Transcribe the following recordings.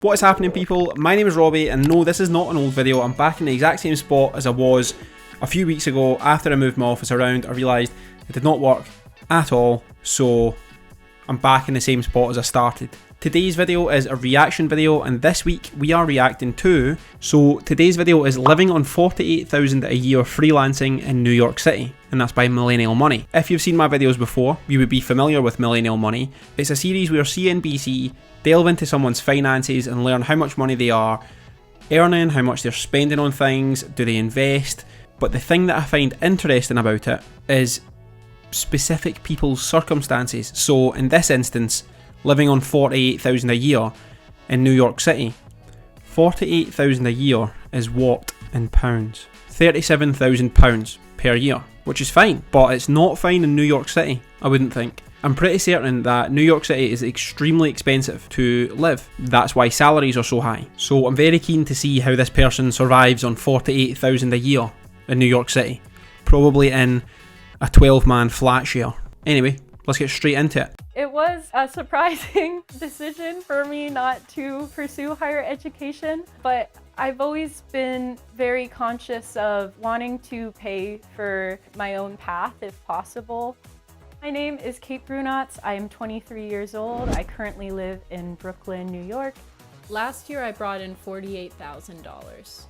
What is happening, people? My name is Robbie, and no, this is not an old video. I'm back in the exact same spot as I was a few weeks ago. After I moved my office around, I realised it did not work at all, so I'm back in the same spot as I started. Today's video is a reaction video, and this week we are reacting to, so today's video is living on $48,000 a year freelancing in New York City, and that's by Millennial Money. If you've seen my videos before, you would be familiar with Millennial Money. It's a series where CNBC delve into someone's finances and learn how much money they are earning, how much they're spending on things, do they invest. But the thing that I find interesting about it is specific people's circumstances. So in this instance, living on $48,000 a year in New York City. $48,000 a year is what in pounds? £37,000 per year, which is fine, but it's not fine in New York City, I wouldn't think. I'm pretty certain that New York City is extremely expensive to live. That's why salaries are so high. So I'm very keen to see how this person survives on $48,000 a year in New York City. Probably in a 12-man flat share. Anyway, let's get straight into it. It was a surprising decision for me not to pursue higher education, but I've always been very conscious of wanting to pay for my own path if possible. My name is Kate Brunnots. I am 23 years old. I currently live in Brooklyn, New York. Last year I brought in $48,000.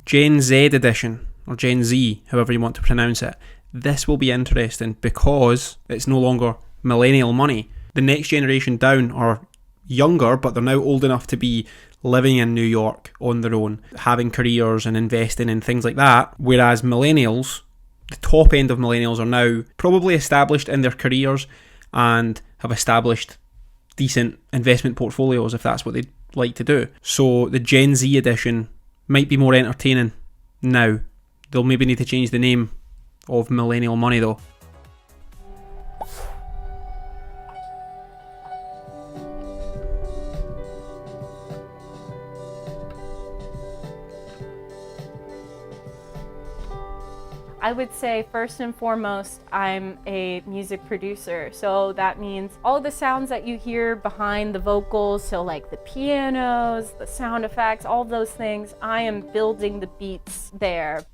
Gen Z edition, or Gen Z, however you want to pronounce it. This will be interesting because it's no longer millennial money. The next generation down are younger, but they're now old enough to be living in New York on their own, having careers and investing in things like that. Whereas millennials, the top end of millennials, are now probably established in their careers and have established decent investment portfolios if that's what they'd like to do. So the Gen Z edition might be more entertaining now. They'll maybe need to change the name of Millennial Money though. I would say first and foremost, I'm a music producer. So that means all the sounds that you hear behind the vocals, so like the pianos, the sound effects, all those things, I am building the beats there.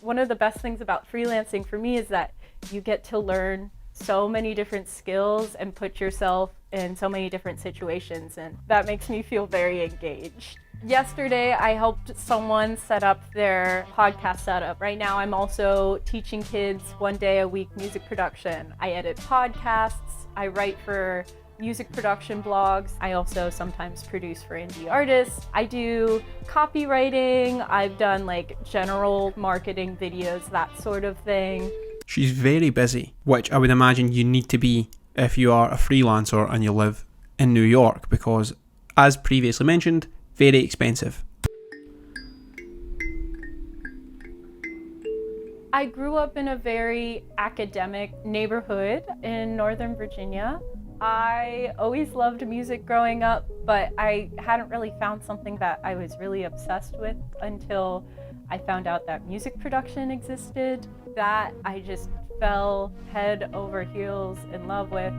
One of the best things about freelancing for me is that you get to learn so many different skills and put yourself in so many different situations, and that makes me feel very engaged. Yesterday, I helped someone set up their podcast setup. Right now, I'm also teaching kids 1 day a week music production. I edit podcasts, I write for music production blogs. I also sometimes produce for indie artists. I do copywriting. I've done like general marketing videos, that sort of thing. She's very busy, which I would imagine you need to be if you are a freelancer and you live in New York, because as previously mentioned, very expensive. I grew up in a very academic neighborhood in Northern Virginia. I always loved music growing up, but I hadn't really found something that I was really obsessed with until I found out that music production existed. That I just fell head over heels in love with.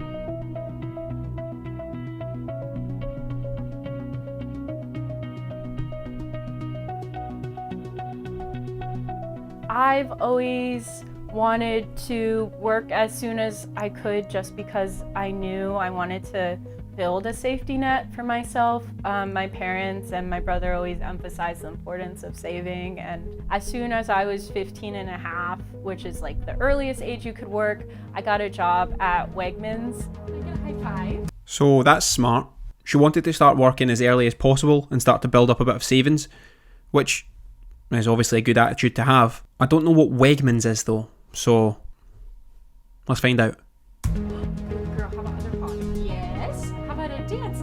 I've always wanted to work as soon as I could just because I knew I wanted to build a safety net for myself. My parents and my brother always emphasized the importance of saving, and as soon as I was 15 and a half, which is like the earliest age you could work, I got a job at Wegmans. Can I get a high five? So that's smart. She wanted to start working as early as possible and start to build up a bit of savings, which is obviously a good attitude to have. I don't know what Wegmans is though, so let's find out. Good girl, how about other pop? Yes. How about a dance?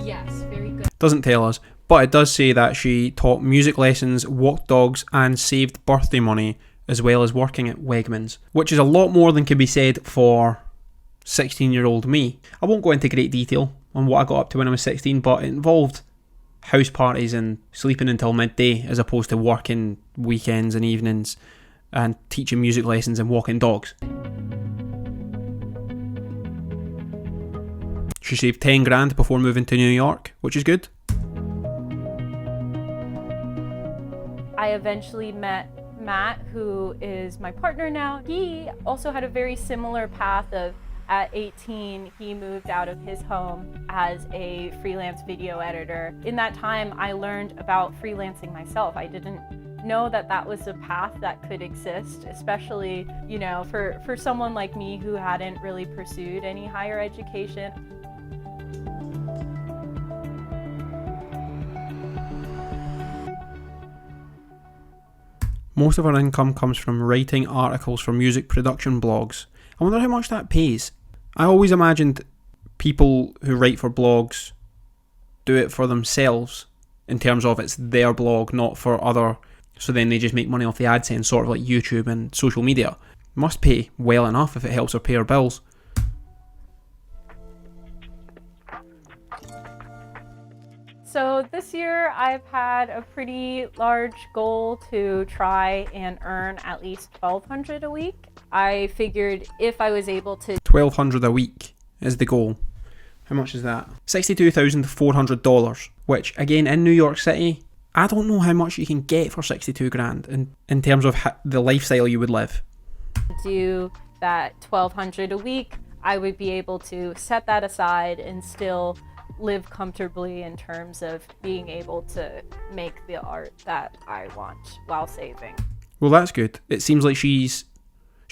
Yes, very good. Doesn't tell us, but it does say that she taught music lessons, walked dogs, and saved birthday money, as well as working at Wegmans, which is a lot more than can be said for 16-year-old me. I won't go into great detail on what I got up to when I was 16, but it involved house parties and sleeping until midday as opposed to working weekends and evenings and teaching music lessons and walking dogs. She saved 10 grand before moving to New York, which is good. I eventually met Matt, who is my partner now. He also had a very similar path of, at 18, he moved out of his home as a freelance video editor. In that time, I learned about freelancing myself. I didn't know that that was a path that could exist, especially, you know, for someone like me who hadn't really pursued any higher education. Most of her income comes from writing articles for music production blogs. I wonder how much that pays. I always imagined people who write for blogs do it for themselves, in terms of it's their blog, not for other, so then they just make money off the AdSense, sort of like YouTube and social media. Must pay well enough if it helps her pay her bills. So this year I've had a pretty large goal to try and earn at least $1,200 a week. I figured if I was able to... $1,200 a week is the goal. How much is that? $62,400, which again in New York City, I don't know how much you can get for 62 grand in terms of the lifestyle you would live. Do that $1,200 a week, I would be able to set that aside and still live comfortably in terms of being able to make the art that I want while saving. Well, that's good. It seems like she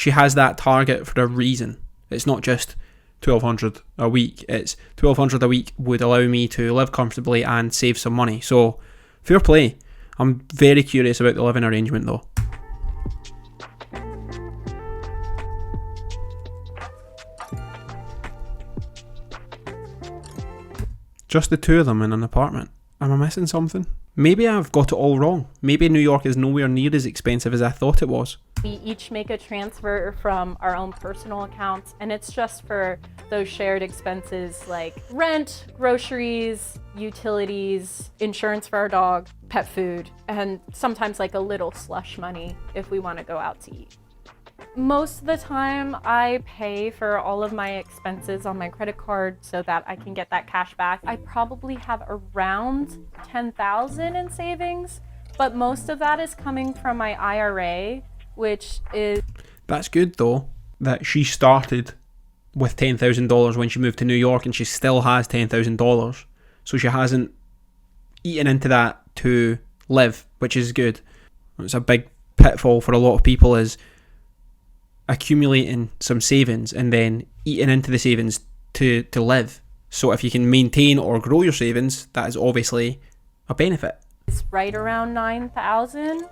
has that target for a reason. It's not just $1,200 a week. It's $1,200 a week would allow me to live comfortably and save some money. So, fair play. I'm very curious about the living arrangement though. Just the two of them in an apartment. Am I missing something? Maybe I've got it all wrong. Maybe New York is nowhere near as expensive as I thought it was. We each make a transfer from our own personal accounts, and it's just for those shared expenses like rent, groceries, utilities, insurance for our dog, pet food, and sometimes like a little slush money if we want to go out to eat. Most of the time I pay for all of my expenses on my credit card so that I can get that cash back. I probably have around $10,000 in savings, but most of that is coming from my IRA, which is... That's good though, that she started with $10,000 when she moved to New York and she still has $10,000. So she hasn't eaten into that to live, which is good. It's a big pitfall for a lot of people is accumulating some savings and then eating into the savings to live. So if you can maintain or grow your savings, that is obviously a benefit. It's right around $9,000.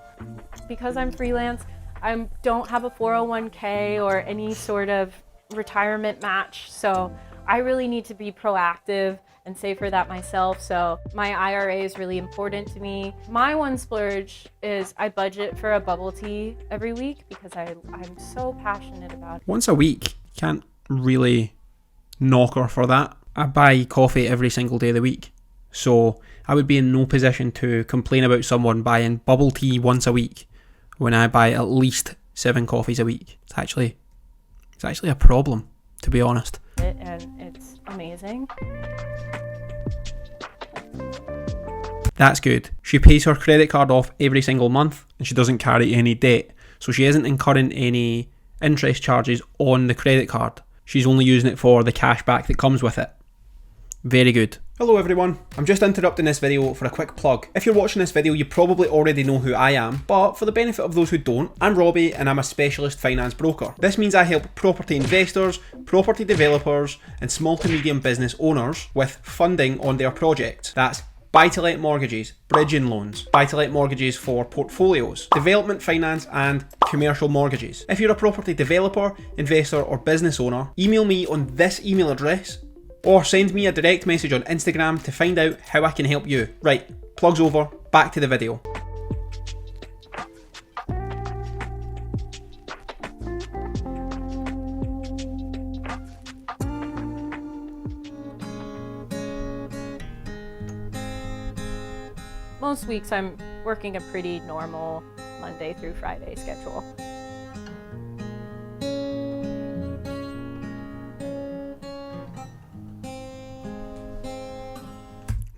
Because I'm freelance, I don't have a 401k or any sort of retirement match, so I really need to be proactive and save for that myself. So my IRA is really important to me. My one splurge is I budget for a bubble tea every week because I'm so passionate about it. Once a week, can't really knock her for that. I buy coffee every single day of the week. So I would be in no position to complain about someone buying bubble tea once a week when I buy at least 7 coffees a week. It's actually a problem, to be honest. And it's amazing. That's good. She pays her credit card off every single month and she doesn't carry any debt. So she isn't incurring any interest charges on the credit card. She's only using it for the cash back that comes with it. Very good. Hello everyone, I'm just interrupting this video for a quick plug. If you're watching this video, you probably already know who I am, but for the benefit of those who don't, I'm Robbie and I'm a specialist finance broker. This means I help property investors, property developers and small to medium business owners with funding on their projects. That's buy-to-let mortgages, bridging loans, buy-to-let mortgages for portfolios, development finance and commercial mortgages. If you're a property developer, investor or business owner, email me on this email address or send me a direct message on Instagram to find out how I can help you. Right, plugs over, back to the video. Most weeks I'm working a pretty normal Monday through Friday schedule.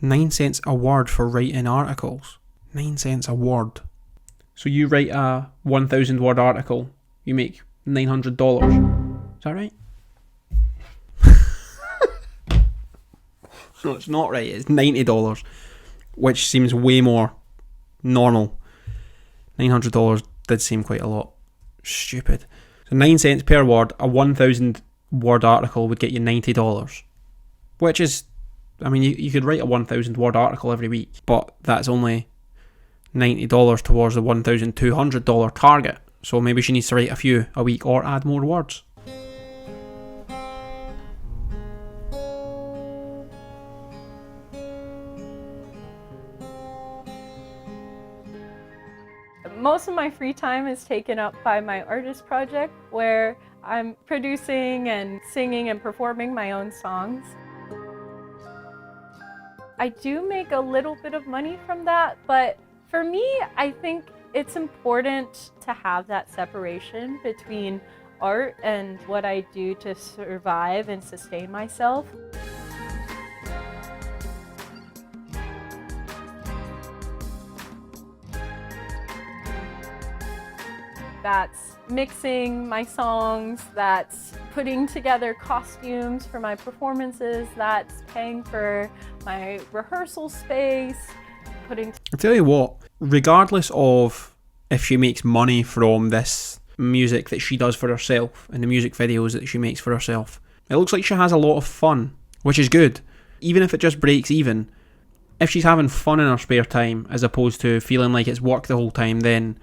9 cents a word for writing articles. 9 cents a word. So you write a 1,000 word article, you make $900. Is that right? No, it's not right. It's $90, which seems way more normal. $900 did seem quite a lot. Stupid. So 9 cents per word, a 1,000 word article would get you $90. Which is, I mean, you could write a 1,000 word article every week, but that's only $90 towards the $1,200 target. So maybe she needs to write a few a week or add more words. Most of my free time is taken up by my artist project, where I'm producing and singing and performing my own songs. I do make a little bit of money from that, but for me, I think it's important to have that separation between art and what I do to survive and sustain myself. That's mixing my songs, that's putting together costumes for my performances, that's paying for my rehearsal space, I'll tell you what, regardless of if she makes money from this music that she does for herself and the music videos that she makes for herself, it looks like she has a lot of fun, which is good. Even if it just breaks even, if she's having fun in her spare time as opposed to feeling like it's work the whole time, then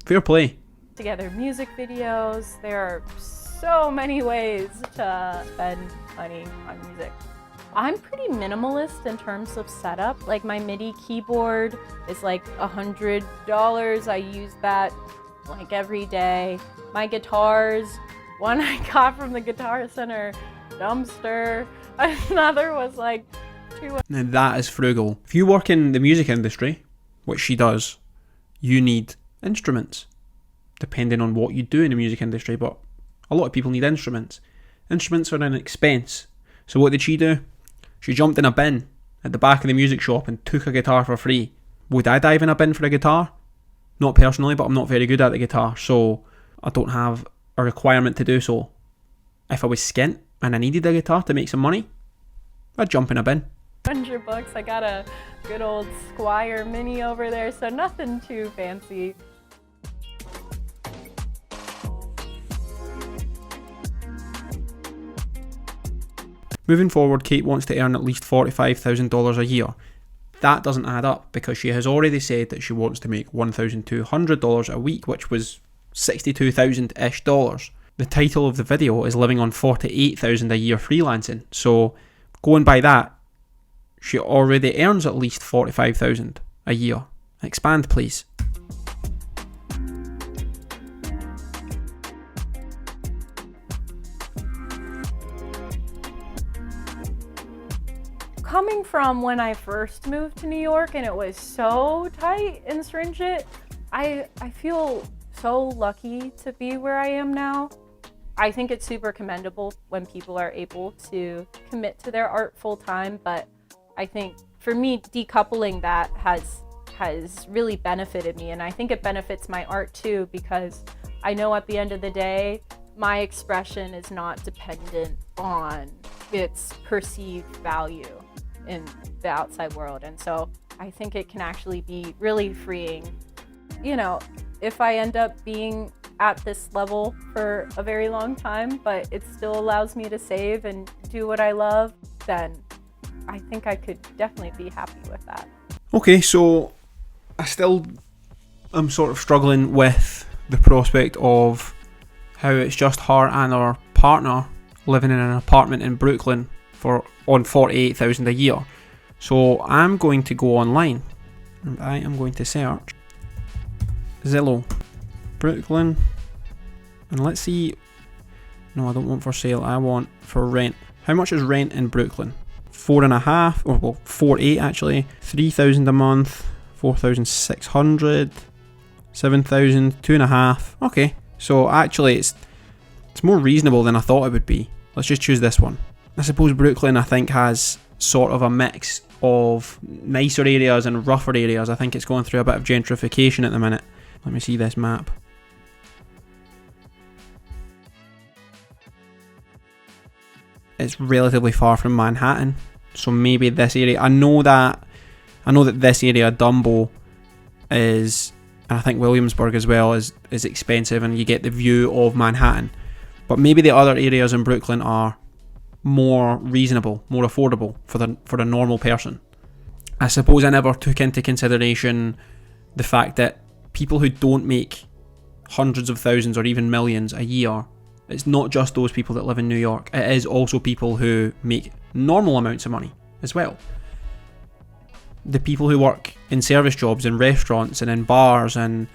fair play. Together music videos, there are so many ways to spend money on music. I'm pretty minimalist in terms of setup. Like my MIDI keyboard is like $100. I use that like every day. My guitars, one I got from the Guitar Center dumpster. Another was like $200. Now that is frugal. If you work in the music industry, which she does, you need instruments, depending on what you do in the music industry, but a lot of people need instruments. Instruments are an expense. So what did she do? She jumped in a bin at the back of the music shop and took a guitar for free. Would I dive in a bin for a guitar? Not personally, but I'm not very good at the guitar, so I don't have a requirement to do so. If I was skint and I needed a guitar to make some money, I'd jump in a bin. $100. I got a good old Squire Mini over there, so nothing too fancy. Moving forward, Kate wants to earn at least $45,000 a year. That doesn't add up because she has already said that she wants to make $1,200 a week, which was $62,000-ish dollars. The title of the video is living on $48,000 a year freelancing. So going by that, she already earns at least $45,000 a year. Expand, please. Coming from when I first moved to New York and it was so tight and stringent, I feel so lucky to be where I am now. I think it's super commendable when people are able to commit to their art full time, but I think for me, decoupling that has really benefited me, and I think it benefits my art too, because I know at the end of the day, my expression is not dependent on its perceived value in the outside world. And so I think it can actually be really freeing. You know, if I end up being at this level for a very long time, but it still allows me to save and do what I love, then I think I could definitely be happy with that. Okay, so I still am sort of struggling with the prospect of how it's just her and her partner living in an apartment in Brooklyn on $48,000 a year. So I'm going to go online and I am going to search Zillow Brooklyn, and let's see. No, I don't want for sale, I want for rent. How much is rent in Brooklyn? 4.5, or well, 4.8 actually. 3,000 a month, 4,600, 7,000, 2.5. Okay, so actually it's more reasonable than I thought it would be. Let's just choose this one. I suppose Brooklyn, I think, has sort of a mix of nicer areas and rougher areas. I think it's going through a bit of gentrification at the minute. Let me see this map. It's relatively far from Manhattan, so maybe this area. I know that this area, Dumbo, is, and I think Williamsburg as well, is expensive, and you get the view of Manhattan. But maybe the other areas in Brooklyn are more reasonable, more affordable for a normal person. I suppose I never took into consideration the fact that people who don't make hundreds of thousands or even millions a year, it's not just those people that live in New York. It is also people who make normal amounts of money as well. The people who work in service jobs, in restaurants and in bars and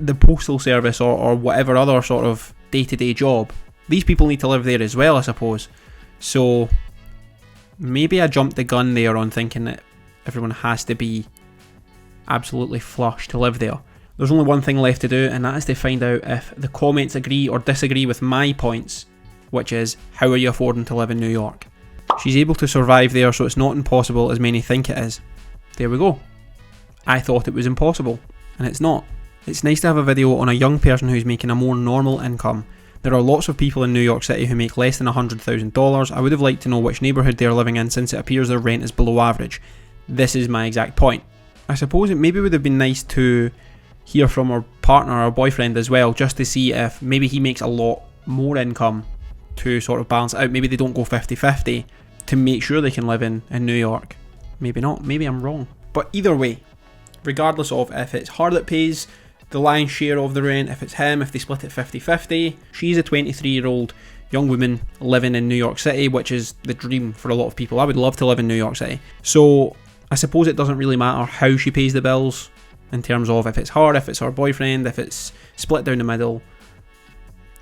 the postal service or whatever other sort of day-to-day job, these people need to live there as well, I suppose. So maybe I jumped the gun there on thinking that everyone has to be absolutely flush to live there. There's only one thing left to do, and that is to find out if the comments agree or disagree with my points, which is, how are you affording to live in New York? She's able to survive there, so it's not impossible as many think it is. There we go. I thought it was impossible, and it's not. It's nice to have a video on a young person who's making a more normal income. There are lots of people in New York City who make less than $100,000. I would have liked to know which neighbourhood they're living in, since it appears their rent is below average. This is my exact point. I suppose it maybe would have been nice to hear from her partner or boyfriend as well, just to see if maybe he makes a lot more income to sort of balance it out. Maybe they don't go 50-50 to make sure they can live in New York. Maybe not, maybe I'm wrong. But either way, regardless of if it's her that pays the lion's share of the rent, if it's him, if they split it 50-50, she's a 23-year-old young woman living in New York City, which is the dream for a lot of people. I would love to live in New York City. So I suppose it doesn't really matter how she pays the bills, in terms of if it's her boyfriend, if it's split down the middle.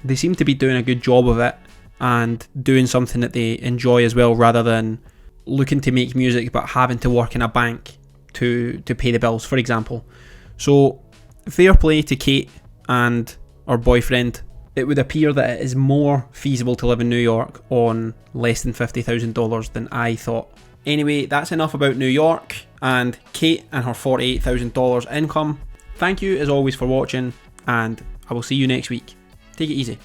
They seem to be doing a good job of it and doing something that they enjoy as well, rather than looking to make music but having to work in a bank to pay the bills, for example. So fair play to Kate and her boyfriend. It would appear that it is more feasible to live in New York on less than $50,000 than I thought. Anyway, that's enough about New York and Kate and her $48,000 income. Thank you as always for watching, and I will see you next week. Take it easy.